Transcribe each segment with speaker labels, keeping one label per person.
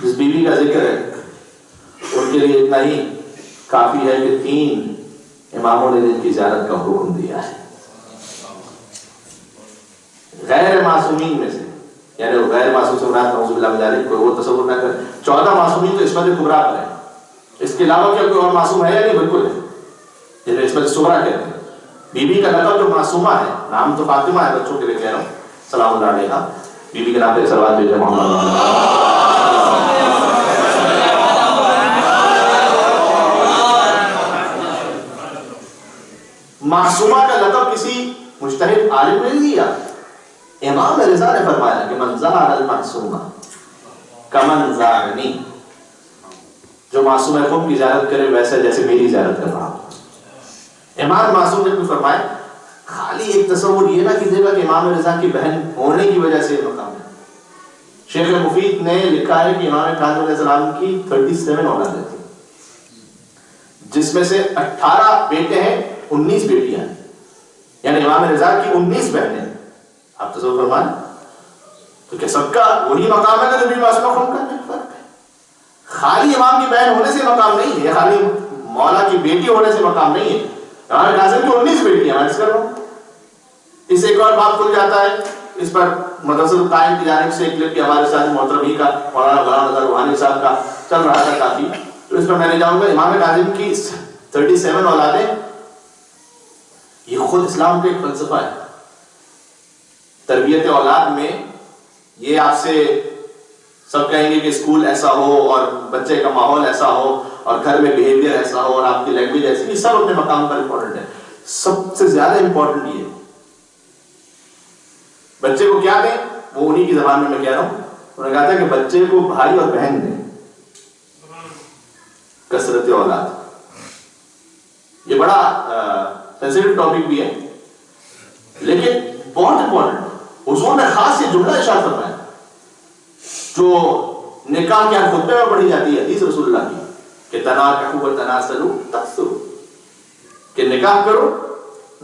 Speaker 1: جس بیوی کا ذکر ہے ان کے لیے اتنا ہی کافی ہے کہ 3 اماموں نے جن کی زیارت کا حکم دیا ہے، غیر معصومین میں سے، یعنی وہ غیر معصوم سے مراد نعوذ باللہ من ذالک کوئی وہ تصور نہ کرے، 14 معصومین تو عصمت کبریٰ پر ہے، اس کے علاوہ کیا کوئی اور معصوم ہے یا نہیں؟ بالکل ہے، جنہیں عصمت صغریٰ کہتے ہیں۔ بیوی کا لقب جو معصومہ ہے، نام تو فاطمہ ہے، بچوں کے لیے کہہ رہا ہوں، سلام اللہ علیہ، بیوی کے نام پہ صلوات بھیجیں محمد۔ معصومہ کا لقب کسی مجتہد عالم نے نہیں دیا، امام رضا نے فرمایا کہ من زار المعصومہ کمن زارنی، جو معصوم قوم کی زیارت کرے ویسے جیسے میری زیارت کر رہا ہوں۔ امام معصوم نے فرمایا خالی ایک تصور یہ نہ کیجیے گا کہ امام رضا کی بہن ہونے کی وجہ سے یہ مقام ہے۔ شیخ مفید نے لکھا ہے کہ امام کاظم علیہ السلام کی 37 اولادیں تھیں، جس میں سے 18 بیٹے ہیں، 19 بیٹیاں ہیں، یعنی امام رضا کی 19 بہنیں ہیں۔ آپ تصور فرمائیں تو کہ سب کا وہی مقام ہے کہ نبی معصوم قوم کا نہیں فرق ہے۔ خالی امام کی بہن ہونے سے مقام نہیں ہے، خالی مولا کی بیٹی ہونے سے مقام نہیں ہے۔ امام کاظم کی 19 بیٹیاں، میں اس کر رہا ہوں۔ اس ایک اور بات کھل جاتا ہے، اس پر مدرسہ القائم کی جانب سے ایک کلپ کہ ہمارے ساتھ محترم ہی کا مولانا غلام نظر روحانی صاحب کا چل رہا تھا کافی، تو اس پر میں نے جاؤں گا امام کاظم کی 37 اولادیں، یہ خود اسلام کا ایک فلسفہ ہے۔ تربیت اولاد میں یہ آپ سے سب کہیں گے کہ اسکول ایسا ہو اور بچے کا ماحول ایسا ہو اور گھر میں بیہیویئر ایسا ہو اور آپ کی لینگویج ایسی، یہ سب اپنے مقام پر امپورٹنٹ ہے۔ سب سے زیادہ امپورٹنٹ یہ بچے کو کیا دیں، وہ انہی کی زبان میں کہہ رہا ہوں، انہوں نے کہا تھا کہ بچے کو بھائی اور بہن دیں، کثرت اولاد۔ یہ بڑا سینسیٹیو ٹاپک بھی ہے لیکن بہت امپورٹنٹ۔ حضور نے خاص یہ جملہ ارشاد فرمایا جو نکاح کے خطبے میں پڑھی جاتی ہے، حدیث رسول اللہ کی، کہ تناکحوا وتناسلوا تکثروا، کہ نکاح کرو،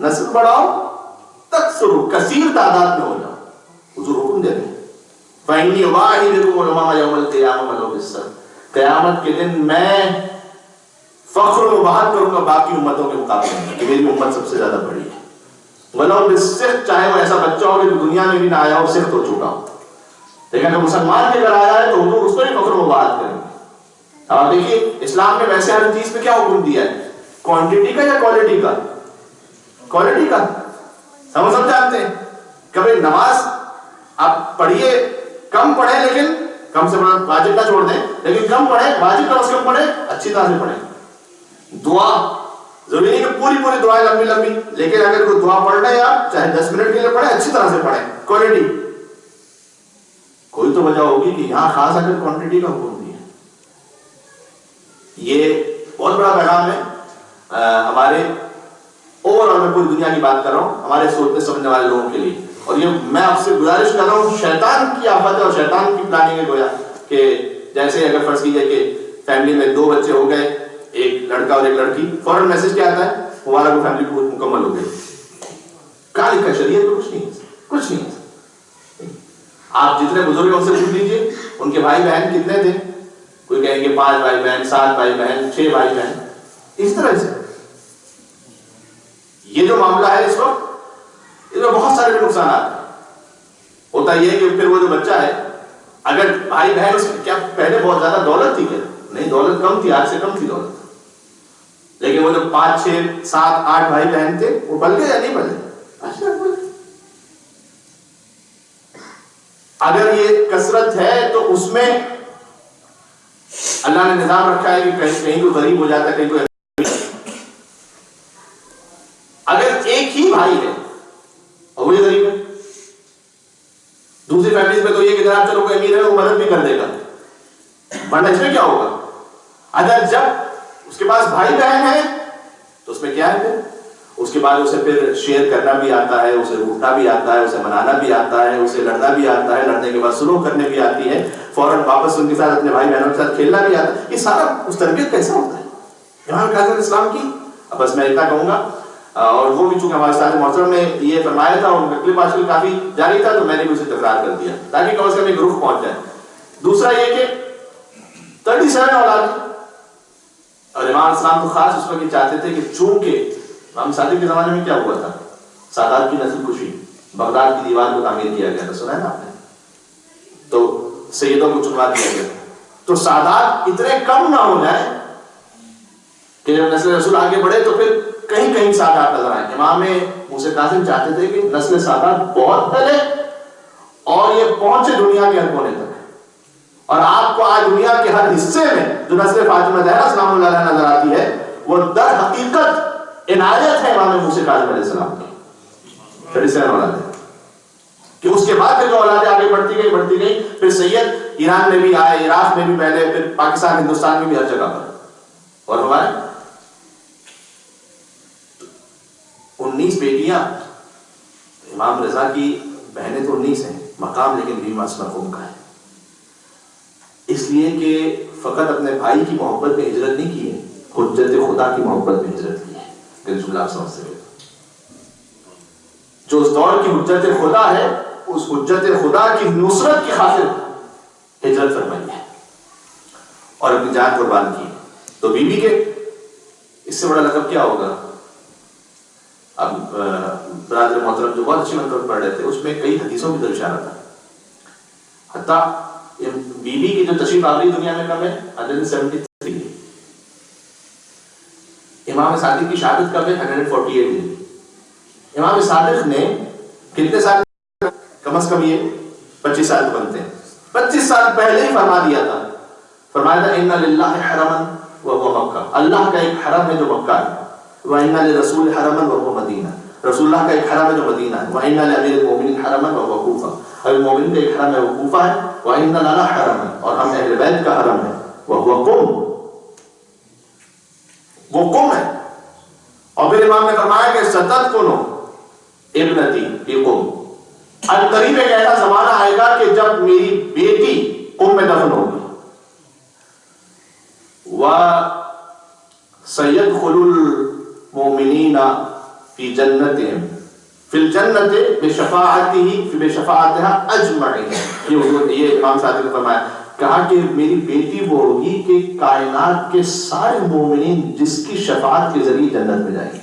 Speaker 1: نسل بڑھاؤ، تکثروا، کثیر تعداد میں ہو جاؤ۔ حضور حکم دیتے ہیں فإنی أباحثکم الأمم یوم القیامة ولو بالسبع، قیامت کے دن میں فخر و بہت کروں گا باقی امتوں کے مقابلے میں کہ میری امت سب سے زیادہ بڑی ہے۔ ولو بالسبع، چاہے وہ ایسا بچہ ہو کہ دنیا میں بھی نہ آیا ہو، سخت ہو چکا ہو، لیکن اگر مسلمان کے گھر آیا ہے تو حضور اس کو بھی فخر و بہت کریں گے۔ اب دیکھیے اسلام نے ویسے ہر چیز پہ کیا حکم دیا ہے، کوانٹٹی کا یا کوالٹی کا؟ کوالٹی کا۔ ہم سب جانتے ہیں کبھی نماز آپ پڑھیے، کم پڑھیں لیکن کم سے کم واجب نہ چھوڑ دیں، لیکن کم پڑھیں، واجب کم سے کم پڑھیں، اچھی طرح سے پڑھیں۔ دعا ضروری نہیں کہ پوری دعائیں لمبی لمبی، لیکن اگر کوئی دعا پڑھ رہے ہیں آپ چاہے 10 منٹ کے لیے پڑھیں، اچھی طرح سے پڑھیں، کوالٹی۔ کوئی تو وجہ ہوگی کہ یہاں خاص اگر کوانٹٹی کا حکم دیا ہے۔ یہ بہت بڑا پیغام ہے ہمارے اوور آل، میں پوری دنیا کی بات کر رہا ہوں، ہمارے سوچنے سمجھنے والے لوگوں کے لیے۔ اور یہ میں آپ سے گزارش کر رہا ہوں، شیطان کی آفت ہے اور شیطان کی پلاننگ ہے گویا کہ جیسے اگر فرض کیجئے کہ فیملی میں 2 بچے ہو گئے، ایک لڑکا اور ایک لڑکی، فوراً میسج کیا آتا ہے، ہمارا کو فیملی پوری مکمل ہو گئی۔ کہاں لکھا ہے شریعت میں؟ کچھ نہیں ہے۔ آپ جتنے بزرگ ہیں ان سے پوچھ لیجیے ان کے بھائی بہن کتنے تھے، کوئی کہیں گے 5 بھائی بہن، 7 بھائی بہن، 6 بھائی بہن، اس طرح سے۔ یہ جو معاملہ ہے اس وقت، اس میں بہت سارے نقصانات ہیں۔ ہوتا یہ ہے کہ پھر وہ جو بچہ ہے، اگر بھائی بہن اس کیا پہلے بہت زیادہ دولت تھی کیا؟ نہیں، دولت کم تھی، آج سے کم تھی دولت، لیکن وہ جو 5 6 7 8 بھائی بہن تھے وہ پل گئے یا نہیں پلے؟ اگر یہ کثرت ہے تو اس میں اللہ نے نظام رکھا ہے کہ کہیں کوئی غریب ہو جاتا ہے، کہیں کوئی۔ اگر ایک ہی بھائی ہے اور وہی غریب ہے، دوسری فیملیز میں تو یہ کہ جناب چلو کوئی امیر ہے وہ مدد بھی کر دے گا، ورنہ اس میں کیا ہوگا؟ اگر جب اس کے پاس بھائی بہن ہے تو اس میں کیا ہے پھر؟ اس کے بعد اسے پھر شیئر کرنا بھی آتا ہے، اسے روٹنا بھی آتا ہے، اسے منانا بھی آتا ہے، اسے لڑنا بھی آتا ہے، لڑنے کے بعد سلوک کرنے بھی آتی ہے، فوراً واپس ان کے ساتھ اپنے بھائی بہنوں کے ساتھ کھیلنا بھی آتا ہے۔ یہ سارا اس تربیت کیسا ہوتا ہے امام کاظم اسلام کی؟ اب بس میں اتنا کہوں گا، اور وہ بھی چونکہ ہمارے ساتھ محترم نے یہ فرمایا تھا اور ان کا کلپ آج کل کافی جاری تھا تو میں نے بھی اسے تکرار کر دیا تاکہ کم از کم ایک رخ پہنچ جائے۔ دوسرا یہ کہ 37 اولاد. اور امام اسلام تو خاص اس وقت چاہتے تھے کہ چونکہ امام صادق کے زمانے میں کیا ہوا تھا، سادات کی نسل کشی، بغداد کی دیوار کو تعمیر کیا گیا تھا، سنا ہے نا آپ نے، تو سیدوں کو چنوا دیا گیا. تو سادات اتنے کم نہ ہو جائیں کہ جب نسل رسول آگے بڑھے تو پھر کہیں کہیں سادات نظر آئیں. امام موسیٰ کاظم چاہتے تھے کہ نسل سادات بہت پھیلے اور یہ پہنچے دنیا کے ہر کونے تک. اور آپ کو آج دنیا کے ہر حصے میں جو نسل فاطمہ زہرا سلام اللہ علیہ نظر آتی ہے وہ در حقیقت عنایت ہے امام موسیٰ کاظم علیہ السلام کی. 37 اولاد ہے کہ اس کے بعد جو اولادیں آگے بڑھتی گئی پھر سید ایران میں بھی آئے، عراق میں بھی پہلے، پھر پاکستان ہندوستان میں بھی ہر جگہ پر. اور ہمارے 19 بیٹیاں، امام رضا کی بہنیں تو 19 ہیں، مقام لیکن بھی مرحوم کا ہے. اس لیے کہ فقط اپنے بھائی کی محبت میں ہجرت نہیں کی ہے، حجت خدا کی محبت میں ہجرت کی ہے. کہ جملہ آپ سمجھ سکتے جو اس دور کی حجت خدا ہے، اس حجت خدا کی نصرت کی خاطر ہجرت فرمائی ہے اور اپنی جان قربان کی. تو بیوی کے اس سے بڑا لقب کیا ہوگا؟ اب برادر محترم جو بہت اچھی منقبت پڑھ رہے تھے اس میں کئی حدیثوں کی طرف اشارہ تھا. حتیٰ بیوی کی جو تشریف آوری دنیا میں کب ہے؟ 173. امام صادق کی شہادت کب ہے؟ 148 دن. امام صادق نے کتنے سال، کم از کم یہ 25 سال بنتے ہیں، 25 سال پہلے ہی فرما دیا تھا، فرمایا تھا ان للہ حرما وهو مکہ، اللہ کا ایک حرم ہے جو مکہ ہے، وان للرسول حرما وهو مدینہ، رسول اللہ کا ایک حرم ہے جو مدینہ ہے، وان لامیر المؤمنین حرما وهو کوفہ، اور مومن کا ایک حرم ہے وہ کوفہ ہے، وان لنا حرما، اور ہم اہل بیت کا حرم ہے، وهو قم، وہ قم ہے. اور پھر امام نے فرمایا کہ ستدفن ابنتی فی قم، قریب ایک ایسا زمانہ آئے گا کہ جب میری بیٹی قم میں دفن ہوگی. وَسَيَدْخُلُ الْمُؤْمِنِينَ فِي جَنَّتِهِمْ فِي الْجَنَّةِ بِشَفَاعَتِهَا أَجْمَعِينَ. یہ امام صادق نے فرمایا، کہا کہ میری بیٹی وہ ہوگی کہ کائنات کے سارے مومنین جس کی شفاعت کے ذریعے جنت میں جائیں گے.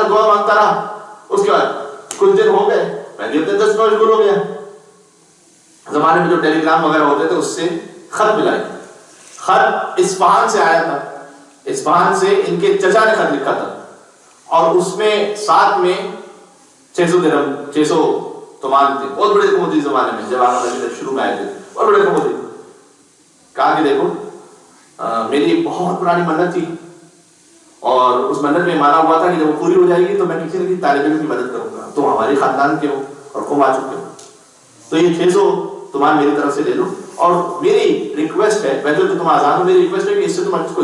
Speaker 1: دعا مانگتا رہا. اس کے بعد کچھ دن ہو گئے، میں بھی اپنے دست میں مشغول ہو گیا. زمانے میں جو ٹیلی گرام وغیرہ ہوتے تھے اس سے خط ملائے. خط اصفہان سے آیا تھا، اصفہان سے ان کے چچا نے خط لکھا تھا، اور اس میں ساتھ میں 600 درہم 600 تومان تھے. بہت بڑے رقم ہوتی زمانے میں، جب آپ شروع میں آئے تھے بہت بڑے رقم ہوتی. کہا کہ دیکھو میری بہت پرانی منت تھی، اور اس منت میں مانا ہوا تھا کہ جب وہ پوری ہو جائے گی تو میں کسی نہ کسی طالب علم کی مدد کروں گا. تو ہمارے خاندان کے ہو اور قوم آ چکے ہو، تو یہ 600 تومان میری طرف سے لے لو. اور میری ریکویسٹ ہے، ویسے تو تم آزاد ہو، میری ریکویسٹ ہے کہ اس سے تم اس کو